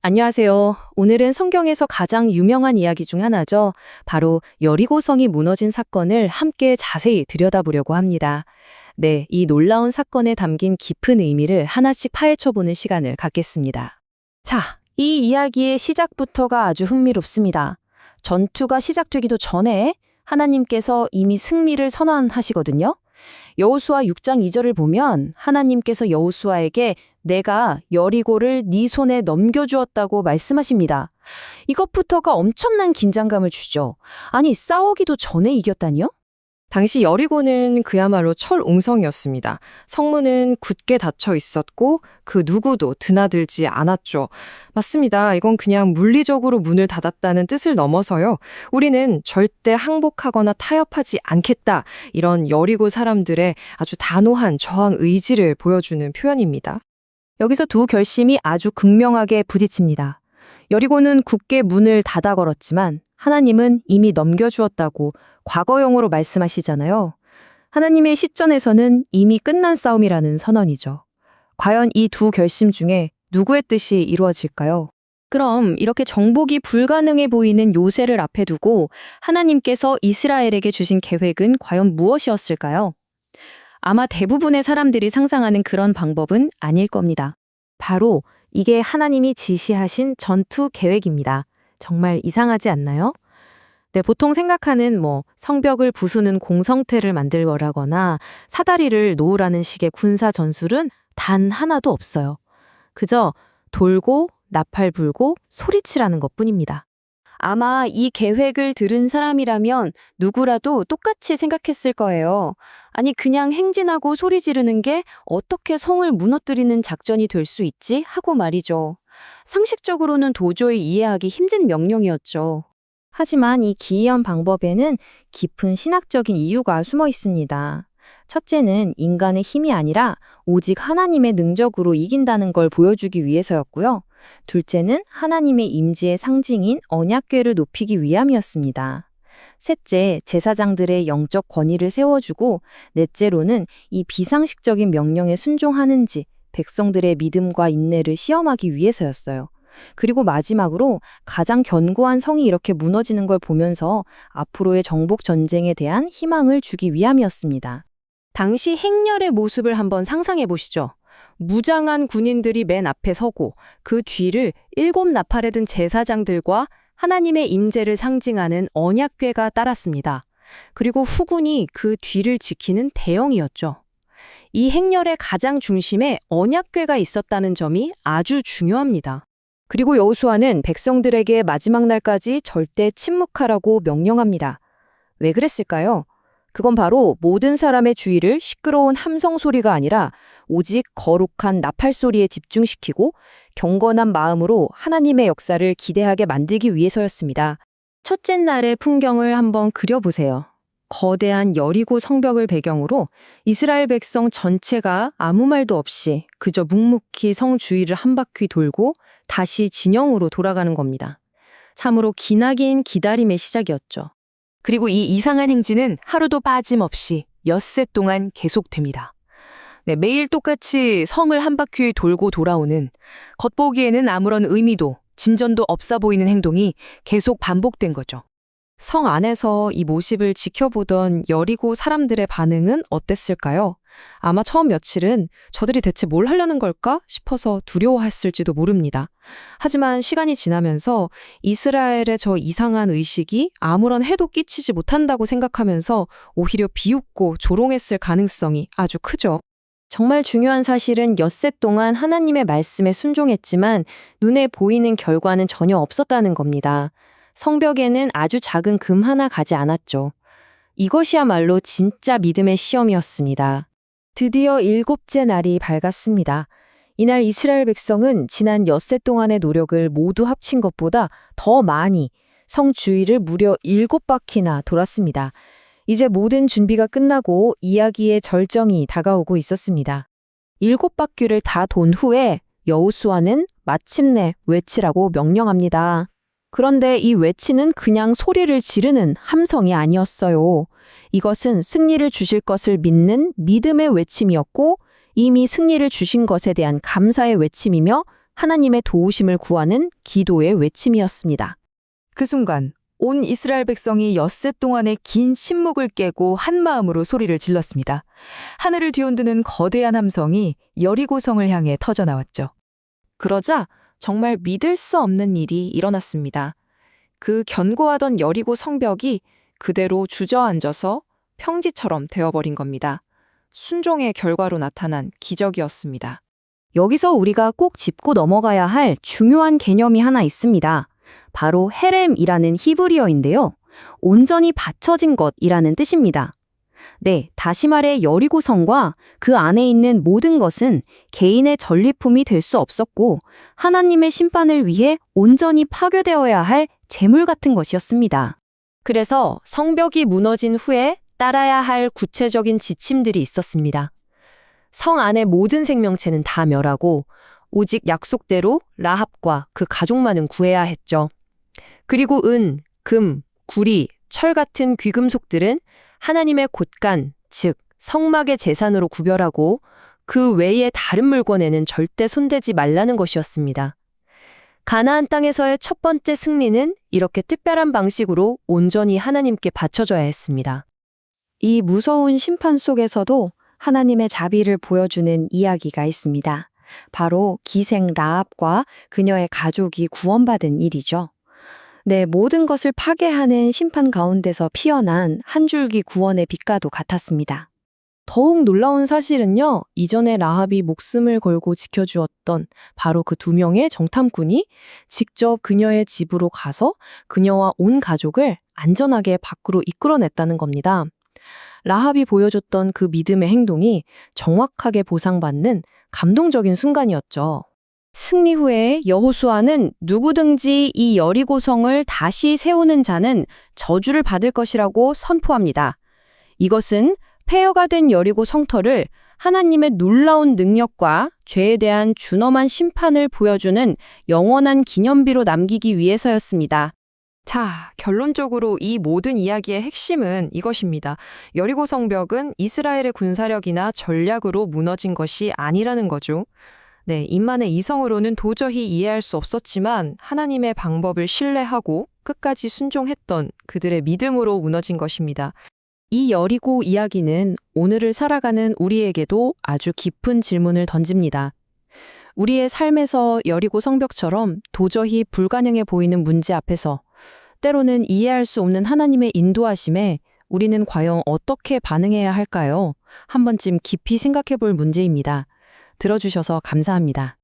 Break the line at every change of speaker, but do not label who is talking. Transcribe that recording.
안녕하세요. 오늘은 성경에서 가장 유명한 이야기 중 하나죠. 바로 여리고성이 무너진 사건을 함께 자세히 들여다보려고 합니다. 네, 이 놀라운 사건에 담긴 깊은 의미를 하나씩 파헤쳐보는 시간을 갖겠습니다. 자, 이 이야기의 시작부터가 아주 흥미롭습니다. 전투가 시작되기도 전에 하나님께서 이미 승리를 선언하시거든요. 여호수아 6장 2절을 보면 하나님께서 여호수아에게 내가 여리고를 네 손에 넘겨주었다고 말씀하십니다. 이것부터가 엄청난 긴장감을 주죠. 아니, 싸우기도 전에 이겼다니요?
당시 여리고는 그야말로 철옹성이었습니다. 성문은 굳게 닫혀 있었고 그 누구도 드나들지 않았죠. 맞습니다. 이건 그냥 물리적으로 문을 닫았다는 뜻을 넘어서요. 우리는 절대 항복하거나 타협하지 않겠다. 이런 여리고 사람들의 아주 단호한 저항 의지를 보여주는 표현입니다.
여기서 두 결심이 아주 극명하게 부딪힙니다. 여리고는 굳게 문을 닫아 걸었지만 하나님은 이미 넘겨주었다고 과거형으로 말씀하시잖아요. 하나님의 시점에서는 이미 끝난 싸움이라는 선언이죠. 과연 이 두 결심 중에 누구의 뜻이 이루어질까요? 그럼 이렇게 정복이 불가능해 보이는 요새를 앞에 두고 하나님께서 이스라엘에게 주신 계획은 과연 무엇이었을까요? 아마 대부분의 사람들이 상상하는 그런 방법은 아닐 겁니다. 바로 이게 하나님이 지시하신 전투 계획입니다. 정말 이상하지 않나요? 네, 보통 생각하는 성벽을 부수는 공성태를 만들거라거나 사다리를 놓으라는 식의 군사 전술은 단 하나도 없어요. 그저 돌고 나팔 불고 소리치라는 것뿐입니다. 아마 이 계획을 들은 사람이라면 누구라도 똑같이 생각했을 거예요. 아니, 그냥 행진하고 소리 지르는 게 어떻게 성을 무너뜨리는 작전이 될 수 있지? 하고 말이죠. 상식적으로는 도저히 이해하기 힘든 명령이었죠. 하지만 이 기이한 방법에는 깊은 신학적인 이유가 숨어 있습니다. 첫째는 인간의 힘이 아니라 오직 하나님의 능력으로 이긴다는 걸 보여주기 위해서였고요. 둘째는 하나님의 임재의 상징인 언약궤를 높이기 위함이었습니다. 셋째, 제사장들의 영적 권위를 세워주고, 넷째로는 이 비상식적인 명령에 순종하는지 백성들의 믿음과 인내를 시험하기 위해서였어요. 그리고 마지막으로 가장 견고한 성이 이렇게 무너지는 걸 보면서 앞으로의 정복 전쟁에 대한 희망을 주기 위함이었습니다. 당시 행렬의 모습을 한번 상상해 보시죠. 무장한 군인들이 맨 앞에 서고 그 뒤를 7나팔에 든 제사장들과 하나님의 임재를 상징하는 언약궤가 따랐습니다. 그리고 후군이 그 뒤를 지키는 대형이었죠. 이 행렬의 가장 중심에 언약궤가 있었다는 점이 아주 중요합니다. 그리고 여호수아는 백성들에게 마지막 날까지 절대 침묵하라고 명령합니다. 왜 그랬을까요? 그건 바로 모든 사람의 주의를 시끄러운 함성 소리가 아니라 오직 거룩한 나팔 소리에 집중시키고 경건한 마음으로 하나님의 역사를 기대하게 만들기 위해서였습니다. 첫째 날의 풍경을 한번 그려보세요. 거대한 여리고 성벽을 배경으로 이스라엘 백성 전체가 아무 말도 없이 그저 묵묵히 성 주위를 한 바퀴 돌고 다시 진영으로 돌아가는 겁니다. 참으로 기나긴 기다림의 시작이었죠. 그리고 이 이상한 행진은 하루도 빠짐없이 엿새 동안 계속됩니다. 네, 매일 똑같이 성을 한 바퀴 돌고 돌아오는, 겉보기에는 아무런 의미도 진전도 없어 보이는 행동이 계속 반복된 거죠. 성 안에서 이 모습을 지켜보던 여리고 사람들의 반응은 어땠을까요? 아마 처음 며칠은 저들이 대체 뭘 하려는 걸까 싶어서 두려워했을지도 모릅니다. 하지만 시간이 지나면서 이스라엘의 저 이상한 의식이 아무런 해도 끼치지 못한다고 생각하면서 오히려 비웃고 조롱했을 가능성이 아주 크죠. 정말 중요한 사실은 엿새 동안 하나님의 말씀에 순종했지만 눈에 보이는 결과는 전혀 없었다는 겁니다. 성벽에는 아주 작은 금 하나 가지 않았죠. 이것이야말로 진짜 믿음의 시험이었습니다. 드디어 7째 날이 밝았습니다. 이날 이스라엘 백성은 지난 엿새 동안의 노력을 모두 합친 것보다 더 많이 성 주위를 무려 7바퀴나 돌았습니다. 이제 모든 준비가 끝나고 이야기의 절정이 다가오고 있었습니다. 7바퀴를 다 돈 후에 여호수아는 마침내 외치라고 명령합니다. 그런데 이 외치는 그냥 소리를 지르는 함성이 아니었어요. 이것은 승리를 주실 것을 믿는 믿음의 외침이었고 이미 승리를 주신 것에 대한 감사의 외침이며 하나님의 도우심을 구하는 기도의 외침이었습니다.
그 순간 온 이스라엘 백성이 엿새 동안의 긴 침묵을 깨고 한 마음으로 소리를 질렀습니다. 하늘을 뒤흔드는 거대한 함성이 여리고성을 향해 터져나왔죠.
그러자 정말 믿을 수 없는 일이 일어났습니다. 그 견고하던 여리고 성벽이 그대로 주저앉아서 평지처럼 되어버린 겁니다. 순종의 결과로 나타난 기적이었습니다. 여기서 우리가 꼭 짚고 넘어가야 할 중요한 개념이 하나 있습니다. 바로 헤렘이라는 히브리어인데요. 온전히 받쳐진 것이라는 뜻입니다. 네, 다시 말해 여리고성과 그 안에 있는 모든 것은 개인의 전리품이 될 수 없었고 하나님의 심판을 위해 온전히 파괴되어야 할 재물 같은 것이었습니다. 그래서 성벽이 무너진 후에 따라야 할 구체적인 지침들이 있었습니다. 성 안의 모든 생명체는 다 멸하고 오직 약속대로 라합과 그 가족만은 구해야 했죠. 그리고 은, 금, 구리, 철 같은 귀금속들은 하나님의 곳간, 즉 성막의 재산으로 구별하고 그 외의 다른 물건에는 절대 손대지 말라는 것이었습니다. 가나안 땅에서의 첫 번째 승리는 이렇게 특별한 방식으로 온전히 하나님께 바쳐져야 했습니다. 이 무서운 심판 속에서도 하나님의 자비를 보여주는 이야기가 있습니다. 바로 기생 라합과 그녀의 가족이 구원받은 일이죠. 네, 모든 것을 파괴하는 심판 가운데서 피어난 한 줄기 구원의 빛과도 같았습니다. 더욱 놀라운 사실은요, 이전에 라합이 목숨을 걸고 지켜주었던 바로 그 2명의 정탐꾼이 직접 그녀의 집으로 가서 그녀와 온 가족을 안전하게 밖으로 이끌어냈다는 겁니다. 라합이 보여줬던 그 믿음의 행동이 정확하게 보상받는 감동적인 순간이었죠. 승리 후에 여호수아는 누구든지 이 여리고성을 다시 세우는 자는 저주를 받을 것이라고 선포합니다. 이것은 폐허가 된 여리고 성터를 하나님의 놀라운 능력과 죄에 대한 준엄한 심판을 보여주는 영원한 기념비로 남기기 위해서였습니다.
자, 결론적으로 이 모든 이야기의 핵심은 이것입니다. 여리고 성벽은 이스라엘의 군사력이나 전략으로 무너진 것이 아니라는 거죠. 네, 입만의 이성으로는 도저히 이해할 수 없었지만 하나님의 방법을 신뢰하고 끝까지 순종했던 그들의 믿음으로 무너진 것입니다.
이 여리고 이야기는 오늘을 살아가는 우리에게도 아주 깊은 질문을 던집니다. 우리의 삶에서 여리고 성벽처럼 도저히 불가능해 보이는 문제 앞에서 때로는 이해할 수 없는 하나님의 인도하심에 우리는 과연 어떻게 반응해야 할까요? 한 번쯤 깊이 생각해 볼 문제입니다. 들어주셔서 감사합니다.